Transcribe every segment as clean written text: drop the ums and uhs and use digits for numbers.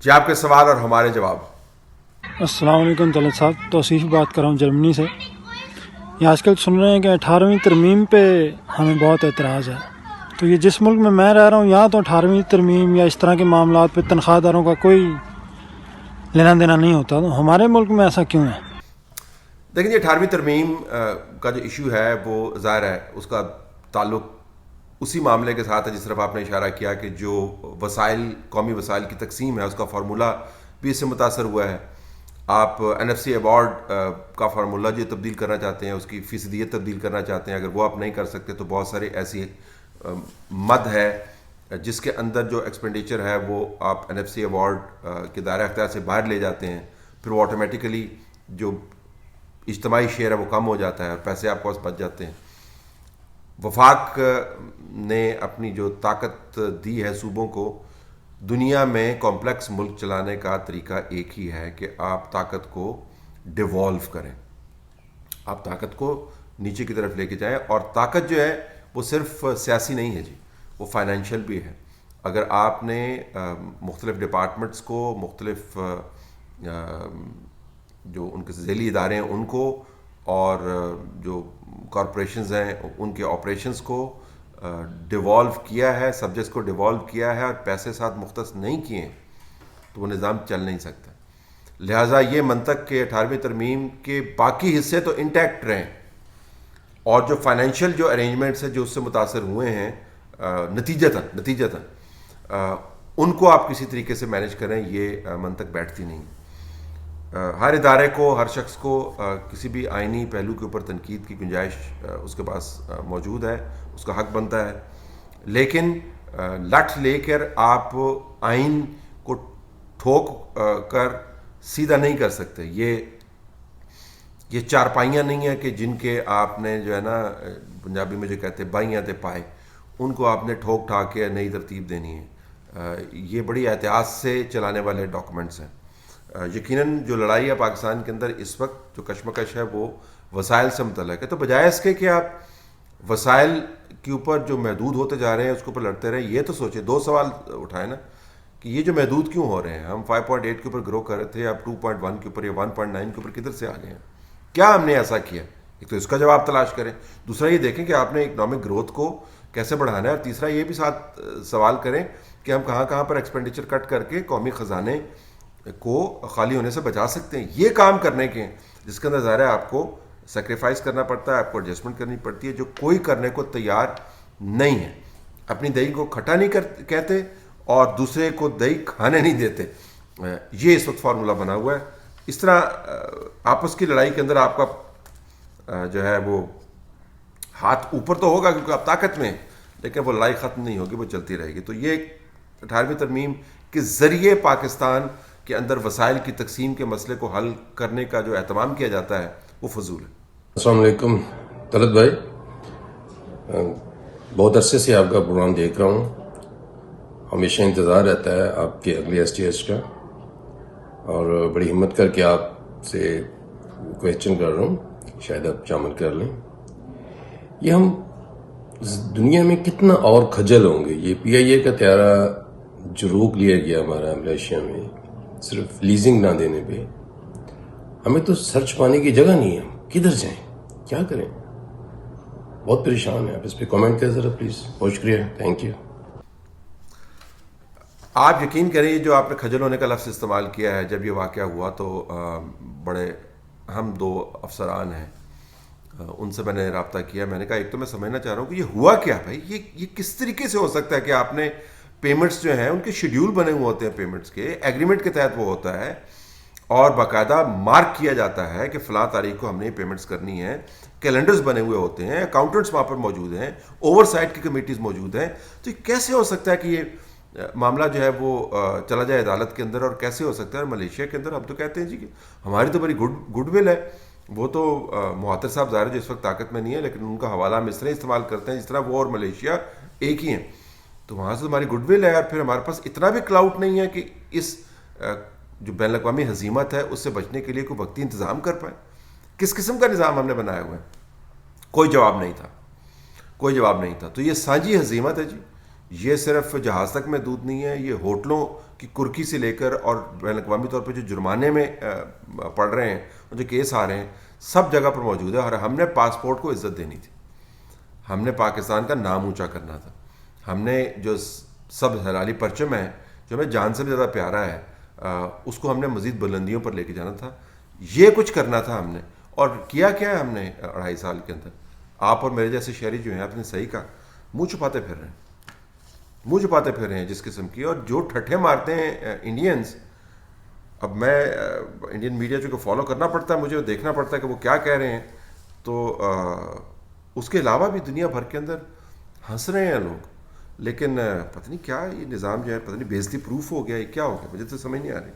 جی آپ کے سوال اور ہمارے جواب۔ السلام علیکم طلعت صاحب، توصیف بات کر رہا ہوں جرمنی سے۔ یہ آج کل سن رہے ہیں کہ 18ویں ترمیم پہ ہمیں بہت اعتراض ہے، تو یہ جس ملک میں رہ رہا ہوں یہاں تو 18ویں ترمیم یا اس طرح کے معاملات پہ تنخواہ داروں کا کوئی لینا دینا نہیں ہوتا، تو ہمارے ملک میں ایسا کیوں ہے؟ دیکھیں جی 18ویں ترمیم کا جو ایشو ہے وہ ظاہر ہے اس کا تعلق اسی معاملے کے ساتھ ہے جس طرف آپ نے اشارہ کیا کہ جو وسائل قومی وسائل کی تقسیم ہے اس کا فارمولہ بھی اس سے متاثر ہوا ہے۔ آپ NFC ایوارڈ کا فارمولہ جو تبدیل کرنا چاہتے ہیں، اس کی فیصدیت تبدیل کرنا چاہتے ہیں، اگر وہ آپ نہیں کر سکتے تو بہت سارے ایسی مد ہے جس کے اندر جو ایکسپینڈیچر ہے وہ آپ NFC ایوارڈ کے دائرہ اختیار سے باہر لے جاتے ہیں، پھر وہ آٹومیٹیکلی جو اجتماعی شیئر ہے وہ کم ہو جاتا ہے اور پیسے آپ کے پاس بچ جاتے ہیں۔ وفاق نے اپنی جو طاقت دی ہے صوبوں کو، دنیا میں کمپلیکس ملک چلانے کا طریقہ ایک ہی ہے کہ آپ طاقت کو ڈیوالو کریں، آپ طاقت کو نیچے کی طرف لے کے جائیں، اور طاقت جو ہے وہ صرف سیاسی نہیں ہے جی، وہ فائنینشیل بھی ہے۔ اگر آپ نے مختلف ڈپارٹمنٹس کو، مختلف جو ان کے ذیلی ادارے ہیں ان کو، اور جو کارپوریشنز ہیں ان کے آپریشنز کو ڈیوالو کیا ہے، سبجیکٹس کو ڈیوالو کیا ہے اور پیسے ساتھ مختص نہیں کیے ہیں، تو وہ نظام چل نہیں سکتا۔ لہٰذا یہ منطق کہ 18ویں ترمیم کے باقی حصے تو انٹیکٹ رہیں، اور جو فائنینشیل جو ارینجمنٹس ہیں جو اس سے متاثر ہوئے ہیں نتیجتاً ان کو آپ کسی طریقے سے مینیج کریں، یہ منطق بیٹھتی نہیں۔ ہر ادارے کو، ہر شخص کو کسی بھی آئینی پہلو کے اوپر تنقید کی گنجائش اس کے پاس موجود ہے، اس کا حق بنتا ہے، لیکن لٹ لے کر آپ آئین کو ٹھوک کر سیدھا نہیں کر سکتے۔ یہ چارپائیاں نہیں ہیں کہ جن کے آپ نے جو ہے نا پنجابی میں جو کہتے ہیں بائیاں تے پائے، ان کو آپ نے ٹھوک ٹھاک کے نئی ترتیب دینی ہے۔ یہ بڑی احتیاط سے چلانے والے ڈاکومنٹس ہیں۔ یقیناً جو لڑائی ہے پاکستان کے اندر اس وقت جو کشمکش ہے وہ وسائل سے متعلق ہے، تو بجائے اس کے کہ آپ وسائل کے اوپر جو محدود ہوتے جا رہے ہیں اس کے اوپر لڑتے رہیں، یہ تو سوچیں، دو سوال اٹھائیں نا کہ یہ جو محدود کیوں ہو رہے ہیں؟ ہم 5.8 کے اوپر گرو کر رہے تھے، اب 2.1 کے اوپر یا 1.9 کے اوپر کدھر سے آ گئے ہیں؟ کیا ہم نے ایسا کیا؟ ایک تو اس کا جواب تلاش کریں، دوسرا یہ دیکھیں کہ آپ نے اکنامک گروتھ کو کیسے بڑھانا ہے، اور تیسرا یہ بھی ساتھ سوال کریں کہ ہم کہاں کہاں پر ایکسپینڈیچر کٹ کر کے قومی خزانے کو خالی ہونے سے بچا سکتے ہیں۔ یہ کام کرنے کے جس کے اندر ظاہر ہے آپ کو سیکریفائز کرنا پڑتا ہے، آپ کو ایڈجسٹمنٹ کرنی پڑتی ہے، جو کوئی کرنے کو تیار نہیں ہے۔ اپنی دہی کو کھٹا نہیں کہتے اور دوسرے کو دہی کھانے نہیں دیتے، یہ اس وقت فارمولہ بنا ہوا ہے۔ اس طرح آپس کی لڑائی کے اندر آپ کا جو ہے وہ ہاتھ اوپر تو ہوگا کیونکہ آپ طاقت میں ہیں، لیکن وہ لڑائی ختم نہیں ہوگی، وہ چلتی رہے گی۔ تو یہ 18ویں ترمیم کے ذریعے پاکستان کے اندر وسائل کی تقسیم کے مسئلے کو حل کرنے کا جو اہتمام کیا جاتا ہے وہ فضول ہے۔ السلام علیکم طلعت بھائی، بہت عرصے سے آپ کا پروگرام دیکھ رہا ہوں، ہمیشہ انتظار رہتا ہے آپ کے اگلے STS کا، اور بڑی ہمت کر کے آپ سے کویسچن کر رہا ہوں، شاید آپ شامل کر لیں۔ یہ ہم دنیا میں کتنا اور کھجل ہوں گے، یہ PIA کا طیارہ جو روک لیا گیا ہمارا ملیشیا میں صرف لیزنگ نہ دینے پہ، ہمیں تو سر چھپانے کی جگہ نہیں ہے، ہم کدھر جائیں، کیا کریں؟ بہت پریشان ہیں آپ، اس پہ کامنٹ کریں ذرا پلیز، بہت شکریہ، تھینک یو۔ آپ یقین کریں جو آپ نے کھجل ہونے کا لفظ استعمال کیا ہے، جب یہ واقعہ ہوا تو بڑے ہم دو افسران ہیں ان سے میں نے رابطہ کیا، میں نے کہا ایک تو میں سمجھنا چاہ رہا ہوں کہ یہ ہوا کیا بھائی، یہ کس طریقے سے ہو سکتا ہے کہ آپ نے پیمنٹس جو ہیں ان کے شیڈیول بنے ہوئے ہوتے ہیں، پیمنٹس کے ایگریمنٹ کے تحت وہ ہوتا ہے، اور باقاعدہ مارک کیا جاتا ہے کہ فلاں تاریخ کو ہم نے پیمنٹس کرنی ہے، کیلنڈرز بنے ہوئے ہوتے ہیں، اکاؤنٹنٹس وہاں پر موجود ہیں، اوور سائٹ کی کمیٹیز موجود ہیں، تو یہ کیسے ہو سکتا ہے کہ یہ معاملہ جو ہے وہ چلا جائے عدالت کے اندر، اور کیسے ہو سکتا ہے ملیشیا کے اندر؟ ہم تو کہتے ہیں جی کہ ہماری تو بڑی گڈ ول ہے، وہ تو مہاتر صاحب ظاہر جو اس وقت طاقت میں نہیں ہے، لیکن ان کا حوالہ ہم اس طرح استعمال کرتے ہیں جس طرح وہ اور ملیشیا ایک ہی ہیں، تو وہاں سے ہماری گڈ ول ہے، اور پھر ہمارے پاس اتنا بھی کلاؤٹ نہیں ہے کہ اس جو بین الاقوامی ہزیمت ہے اس سے بچنے کے لیے کوئی وقتی انتظام کر پائے۔ کس قسم کا نظام ہم نے بنایا ہوا ہے؟ کوئی جواب نہیں تھا، کوئی جواب نہیں تھا۔ تو یہ سانجی ہزیمت ہے جی، یہ صرف جہاز تک محدود نہیں ہے، یہ ہوٹلوں کی کرکی سے لے کر اور بین الاقوامی طور پہ جو جرمانے میں پڑ رہے ہیں، جو کیس آ رہے ہیں، سب جگہ پر موجود ہے. اور ہم نے پاسپورٹ کو عزت دینی تھی، ہم نے پاکستان کا نام اونچا کرنا تھا، ہم نے جو سب ہلالی پرچم ہے جو ہمیں جان سے بھی زیادہ پیارا ہے، اس کو ہم نے مزید بلندیوں پر لے کے جانا تھا. یہ کچھ کرنا تھا ہم نے، اور کیا کیا ہے ہم نے 2.5 سال کے اندر. آپ اور میرے جیسے شہری جو ہیں، آپ نے صحیح کہا، منہ چھپاتے پھر رہے ہیں، منہ چھپاتے پھر رہے ہیں جس قسم کی. اور جو ٹھٹھے مارتے ہیں انڈینز، اب میں انڈین میڈیا چونکہ فالو کرنا پڑتا ہے، مجھے دیکھنا پڑتا ہے کہ وہ کیا کہہ رہے ہیں، تو اس کے علاوہ بھی دنیا بھر کے اندر ہنس رہے ہیں لوگ. لیکن پتہ نہیں کیا یہ نظام جو ہے، پتہ نہیں بےعزتی پروف ہو گیا، یہ کیا ہو گیا، مجھے تو سمجھ نہیں آ رہی.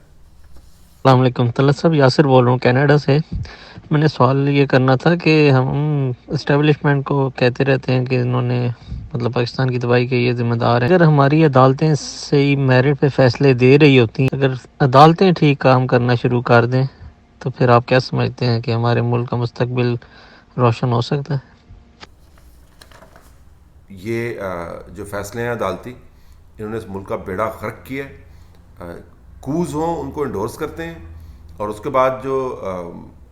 السلام علیکم طلعت صاحب، یاسر بول رہا ہوں کینیڈا سے. میں نے سوال یہ کرنا تھا کہ ہم اسٹیبلشمنٹ کو کہتے رہتے ہیں کہ انہوں نے مطلب پاکستان کی تباہی کے یہ ذمہ دار ہیں. اگر ہماری عدالتیں صحیح میرٹ پہ فیصلے دے رہی ہوتی ہیں، اگر عدالتیں ٹھیک کام کرنا شروع کر دیں، تو پھر آپ کیا سمجھتے ہیں کہ ہمارے ملک کا مستقبل روشن ہو سکتا ہے؟ یہ جو فیصلے ہیں عدالتی، انہوں نے اس ملک کا بیڑا غرق کیا ہے. کوز ہوں ان کو انڈورس کرتے ہیں، اور اس کے بعد جو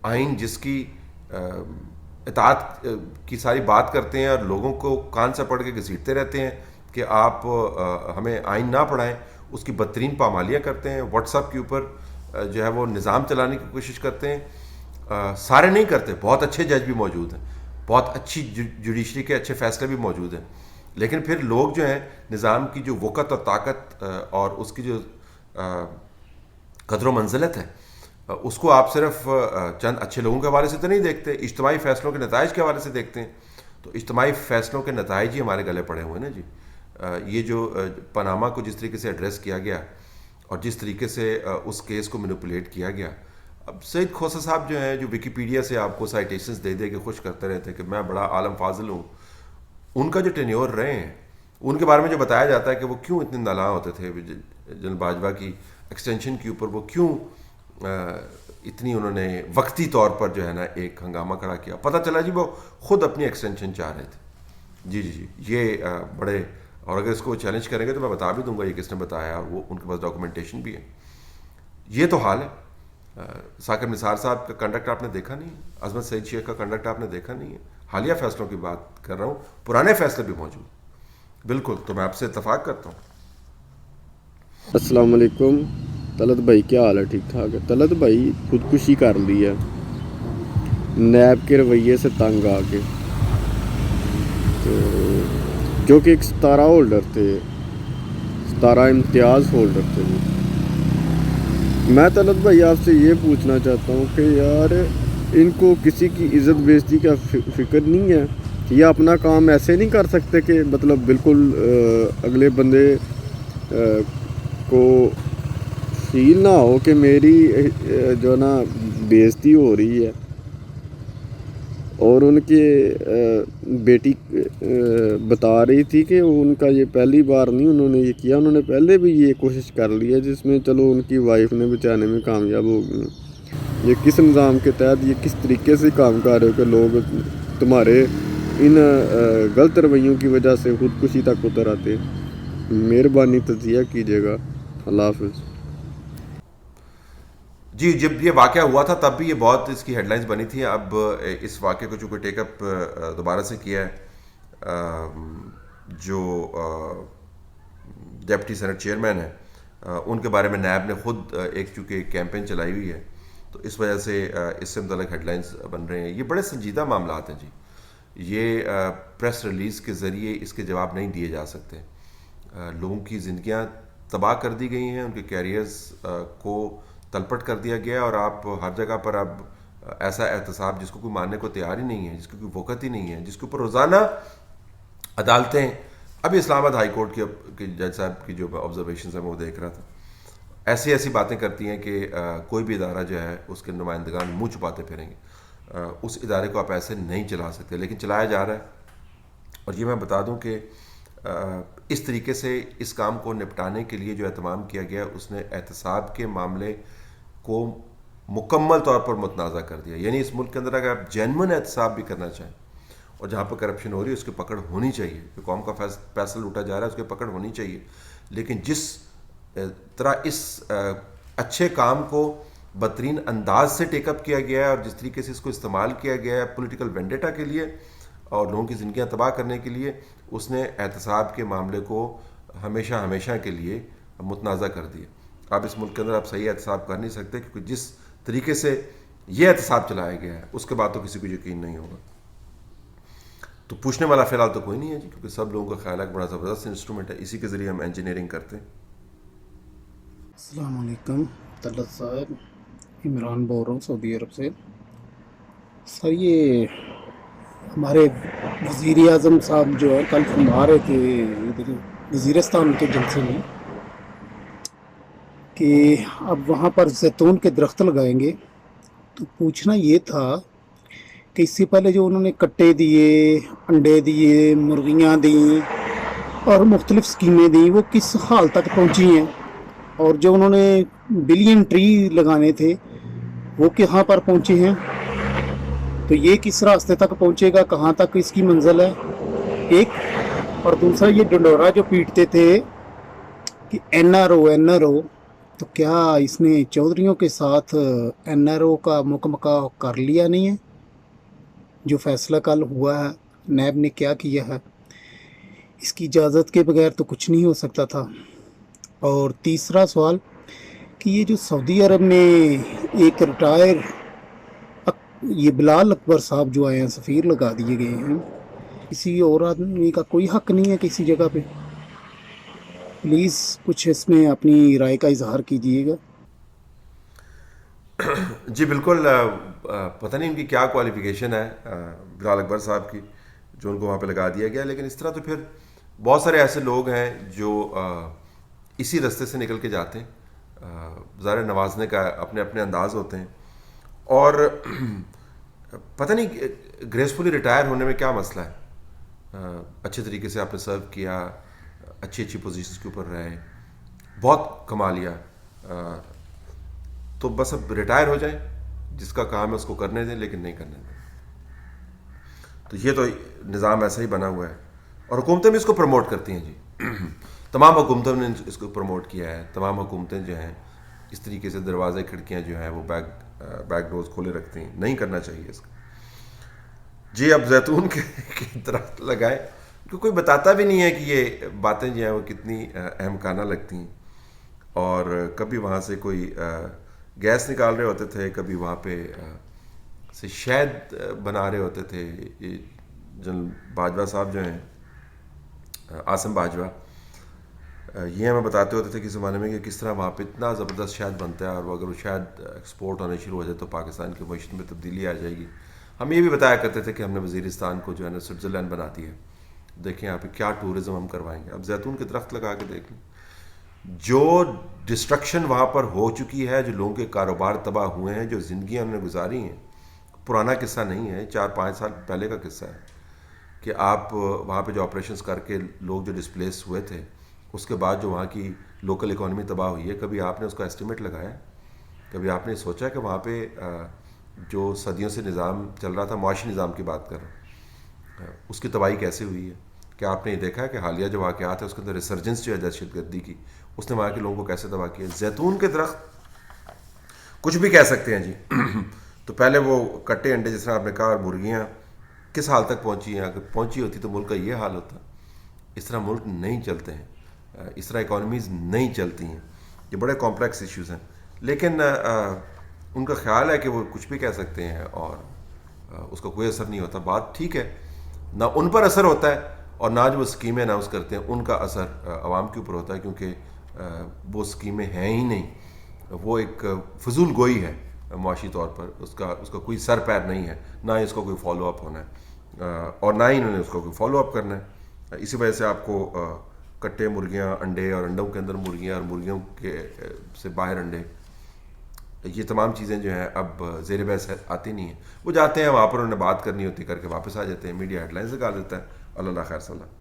آئین جس کی اطاعت کی ساری بات کرتے ہیں، اور لوگوں کو کان سے پڑھ کے گھسیٹتے رہتے ہیں کہ آپ ہمیں آئین نہ پڑھائیں، اس کی بدترین پامالیاں کرتے ہیں. واٹس ایپ کے اوپر جو ہے وہ نظام چلانے کی کوشش کرتے ہیں. سارے نہیں کرتے، بہت اچھے جج بھی موجود ہیں، بہت اچھی جوڈیشری کے اچھے فیصلے بھی موجود ہیں. لیکن پھر لوگ جو ہیں نظام کی جو وقت اور طاقت اور اس کی جو قدر و منزلت ہے، اس کو آپ صرف چند اچھے لوگوں کے حوالے سے تو نہیں دیکھتے، اجتماعی فیصلوں کے نتائج کے حوالے سے دیکھتے ہیں. تو اجتماعی فیصلوں کے نتائج ہی ہمارے گلے پڑے ہوئے ہیں نا جی. یہ جو پاناما کو جس طریقے سے ایڈریس کیا گیا، اور جس طریقے سے اس کیس کو مینوپولیٹ کیا گیا. اب سعید کھوسہ صاحب جو ہیں، جو ویکیپیڈیا سے آپ کو سائٹیشنز دے دے کے خوش کرتے رہتے ہیں کہ میں بڑا عالم فاضل ہوں، ان کا جو ٹینیور رہے ہیں، ان کے بارے میں جو بتایا جاتا ہے کہ وہ کیوں اتنے نالاں ہوتے تھے جنرل باجوہ کی ایکسٹینشن کے اوپر، وہ کیوں اتنی انہوں نے وقتی طور پر جو ہے نا ایک ہنگامہ کھڑا کیا. پتہ چلا جی وہ خود اپنی ایکسٹینشن چاہ رہے تھے. جی جی جی، یہ بڑے، اور اگر اس کو چیلنج کریں گے تو میں بتا بھی دوں گا یہ کس نے بتایا، اور وہ ان کے پاس ڈاکومنٹیشن بھی ہے. یہ تو حال ہے. ثاقب نثار صاحب کا کنڈکٹ آپ نے دیکھا نہیں ہے، عظمت سعید شیخ کا کنڈکٹ آپ نے دیکھا نہیں ہے. حالیہ فیصلوں کی بات کر رہا ہوں، پرانے فیصلے بھی موجود. بالکل، تو میں آپ سے اتفاق کرتا ہوں. السلام علیکم طلعت بھائی، کیا حال ہے؟ ٹھیک ٹھاک ہے. طلعت بھائی خودکشی کر لی ہے نیب کے رویے سے تنگ آ کے، تو جو کہ ایک ستارہ ہولڈر تھے، ستارہ امتیاز ہولڈر تھے. میں طلعت بھائی آپ سے یہ پوچھنا چاہتا ہوں کہ یار ان کو کسی کی عزت بےعزتی کا فکر نہیں ہے؟ یہ اپنا کام ایسے نہیں کر سکتے کہ مطلب بالکل اگلے بندے کو فیل نہ ہو کہ میری جو نا بےعزتی ہو رہی ہے. اور ان کے بیٹی بتا رہی تھی کہ ان کا یہ پہلی بار نہیں انہوں نے یہ کیا، انہوں نے پہلے بھی یہ کوشش کر لی ہے، جس میں چلو ان کی وائف نے بچانے میں کامیاب ہو گئی. یہ کس نظام کے تحت، یہ کس طریقے سے کام کر رہے ہو کہ لوگ تمہارے ان غلط رویوں کی وجہ سے خودکشی تک اتر آتے؟ مہربانی تجزیہ کیجیے گا. اللہ حافظ. جی، جب یہ واقعہ ہوا تھا تب بھی یہ بہت اس کی ہیڈ لائنز بنی تھیں. اب اس واقعے کو چونکہ ٹیک اپ دوبارہ سے کیا ہے جو ڈپٹی سینٹ چیئرمین ہیں، ان کے بارے میں نیب نے خود ایک چونکہ کیمپین چلائی ہوئی ہے، تو اس وجہ سے اس سے متعلق ہیڈ لائنز بن رہے ہیں. یہ بڑے سنجیدہ معاملات ہیں جی. یہ پریس ریلیز کے ذریعے اس کے جواب نہیں دیے جا سکتے. لوگوں کی زندگیاں تباہ کر دی گئی ہیں، ان کے کیریئرز کو تلپٹ کر دیا گیا، اور آپ ہر جگہ پر اب ایسا احتساب جس کو کوئی ماننے کو تیار ہی نہیں ہے، جس کی کوئی وقت ہی نہیں ہے، جس کے اوپر روزانہ عدالتیں، ابھی اسلام آباد ہائی کورٹ کے جج صاحب کی جو آبزرویشنز ہیں وہ دیکھ رہا تھا، ایسی ایسی باتیں کرتی ہیں کہ کوئی بھی ادارہ جو ہے اس کے نمائندگان منہ چھپاتے پھریں گے. اس ادارے کو آپ ایسے نہیں چلا سکتے، لیکن چلایا جا رہا ہے. اور یہ میں بتا دوں کہ اس طریقے سے اس کام کو نپٹانے کے لیے جو اہتمام کیا گیا، اس نے احتساب کے معاملے کو مکمل طور پر متنازع کر دیا. یعنی اس ملک کے اندر اگر آپ جینون احتساب بھی کرنا چاہیں، اور جہاں پر کرپشن ہو رہی ہے اس کی پکڑ ہونی چاہیے. جو قوم کا پیسہ لوٹا جا رہا ہے اس کی پکڑ ہونی چاہیے. لیکن جس طرح اس اچھے کام کو بدترین انداز سے ٹیک اپ کیا گیا ہے اور جس طریقے سے اس کو استعمال کیا گیا ہے پولیٹیکل وینڈیٹا کے لیے اور لوگوں کی زندگیاں تباہ کرنے کے لیے, اس نے احتساب کے معاملے کو ہمیشہ کے لیے متنازع کر دیا. اب اس ملک کے اندر آپ صحیح احتساب کر نہیں سکتے, کیونکہ جس طریقے سے یہ احتساب چلایا گیا ہے اس کے بعد تو کسی کو یقین نہیں ہوگا. تو پوچھنے والا فی الحال تو کوئی نہیں ہے جی, کیونکہ سب لوگوں کا خیال ہے کہ بڑا زبردست انسٹرومنٹ ہے, اسی کے ذریعے ہم انجینئرنگ کرتے ہیں. السلام علیکم طلعت صاحب, عمران بول رہا ہوں سعودی عرب سے. سر یہ ہمارے وزیر اعظم صاحب جو ہے کل فرما رہے تھے وزیرستان کے جلسے میں کہ اب وہاں پر زیتون کے درخت لگائیں گے. تو پوچھنا یہ تھا کہ اس سے پہلے جو انہوں نے کٹے دیے, انڈے دیے, مرغیاں دیں اور مختلف اسکیمیں دیں, وہ کس حال تک پہنچی ہیں؟ اور جو انہوں نے بلین ٹری لگانے تھے وہ کہاں پر پہنچے ہیں؟ تو یہ کس راستے تک پہنچے گا, کہاں تک اس کی منزل ہے ایک. اور دوسرا یہ ڈنڈورا جو پیٹتے تھے کہ این آر او, تو کیا اس نے چودھریوں کے ساتھ این آر او کا مکمکہ کر لیا نہیں ہے؟ جو فیصلہ کل ہوا ہے نیب نے کیا کیا ہے, اس کی اجازت کے بغیر تو کچھ نہیں ہو سکتا تھا. اور تیسرا سوال کہ یہ جو سعودی عرب میں ایک ریٹائر یہ بلال اکبر صاحب جو آئے ہیں سفیر لگا دیے گئے ہیں, کسی اور آدمی کا کوئی حق نہیں ہے کسی جگہ پہ؟ پلیز کچھ اس میں اپنی رائے کا اظہار کیجیے گا. جی بالکل, پتہ نہیں ان کی کیا کوالیفیکیشن ہے بلال اکبر صاحب کی جو ان کو وہاں پہ لگا دیا گیا. لیکن اس طرح تو پھر بہت سارے ایسے لوگ ہیں جو اسی رستے سے نکل کے جاتے ہیں. ظاہر نوازنے کا اپنے اپنے انداز ہوتے ہیں, اور پتہ نہیں گریسفلی ریٹائر ہونے میں کیا مسئلہ ہے. اچھے طریقے سے آپ نے سرو کیا, اچھی پوزیشنز کے اوپر رہے, بہت کما لیا, تو بس اب ریٹائر ہو جائیں, جس کا کام ہے اس کو کرنے دیں, لیکن نہیں کرنے دیں. تو یہ تو نظام ایسا ہی بنا ہوا ہے, اور حکومتیں بھی اس کو پروموٹ کرتی ہیں جی. تمام حکومتوں نے اس کو پروموٹ کیا ہے. تمام حکومتیں جو ہیں اس طریقے سے دروازے کھڑکیاں جو ہیں وہ بیک ڈورز کھولے رکھتے ہیں. نہیں کرنا چاہیے اس کا. جی اب زیتون کے درخت لگائے, کیونکہ کوئی بتاتا بھی نہیں ہے کہ یہ باتیں جو ہیں وہ کتنی احمقانہ لگتی ہیں. اور کبھی وہاں سے کوئی گیس نکال رہے ہوتے تھے, کبھی وہاں پہ سے شہد بنا رہے ہوتے تھے. یہ جنرل باجوہ صاحب جو ہیں, عاصم باجوہ, یہ ہمیں بتاتے ہوتے تھے کہ زمانے میں کہ کس طرح وہاں پہ اتنا زبردست شہد بنتا ہے, اور اگر وہ شہد ایکسپورٹ ہونے شروع ہو جائے تو پاکستان کی معیشت میں تبدیلی آ جائے گی. ہم یہ بھی بتایا کرتے تھے کہ ہم نے وزیرستان کو جو ہے نا سوئٹزرلینڈ بنا دیا ہے, دیکھیں یہاں پہ کیا ٹورزم ہم کروائیں گے. اب زیتون کے درخت لگا کے دیکھ لیں. جو ڈسٹرکشن وہاں پر ہو چکی ہے, جو لوگوں کے کاروبار تباہ ہوئے ہیں, جو زندگیاں انہوں نے گزاری ہیں, پرانا قصہ نہیں ہے, 4-5 سال پہلے کا قصہ ہے کہ آپ وہاں پہ جو آپریشنز کر کے لوگ جو ڈسپلیس ہوئے تھے, اس کے بعد جو وہاں کی لوکل اکانومی تباہ ہوئی ہے, کبھی آپ نے اس کا ایسٹیمیٹ لگایا؟ کبھی آپ نے سوچا کہ وہاں پہ جو صدیوں سے نظام چل رہا تھا, معاشی نظام کی بات کر رہا ہوں, اس کی تباہی کیسے ہوئی ہے؟ کیا آپ نے یہ دیکھا ہے کہ حالیہ جو واقعات ہیں اس کے اندر ریسرجنس جو ہے دہشت گردی کی, اس نے وہاں کے لوگوں کو کیسے تباہ کیا؟ زیتون کے درخت کچھ بھی کہہ سکتے ہیں جی. تو پہلے وہ کٹے انڈے جس طرح آپ نے کہا, اور مرغیاں کس حال تک پہنچی ہیں؟ اگر پہنچی ہوتی تو ملک کا یہ حال ہوتا. اس طرح ملک نہیں چلتے ہیں, اس طرح اکانومیز نہیں چلتی ہیں. یہ بڑے کمپلیکس ایشوز ہیں, لیکن ان کا خیال ہے کہ وہ کچھ بھی کہہ سکتے ہیں اور اس کا کوئی اثر نہیں ہوتا. بات ٹھیک ہے, نہ ان پر اثر ہوتا ہے, اور نہ جو وہ اسکیمیں اناؤنس کرتے ہیں ان کا اثر عوام کے اوپر ہوتا ہے, کیونکہ وہ اسکیمیں ہیں ہی نہیں. وہ ایک فضول گوئی ہے معاشی طور پر, اس کا کوئی سر پیر نہیں ہے, نہ ہی اس کا کوئی فالو اپ ہونا ہے, اور نہ ہی انہوں نے اس کو کوئی فالو اپ کرنا ہے. اسی وجہ سے آپ کو کٹے مرغیاں, انڈے, اور انڈوں کے اندر مرغیاں, اور مرغیوں کے سے باہر انڈے, یہ تمام چیزیں جو ہیں اب زیر بحث آتی نہیں ہیں. وہ جاتے ہیں وہاں پر, انہوں نے بات کرنی ہوتی کر کے واپس آ جاتے ہیں, میڈیا ہیڈ لائنز نکال دیتا ہے. اللہ خیر صلی اللہ.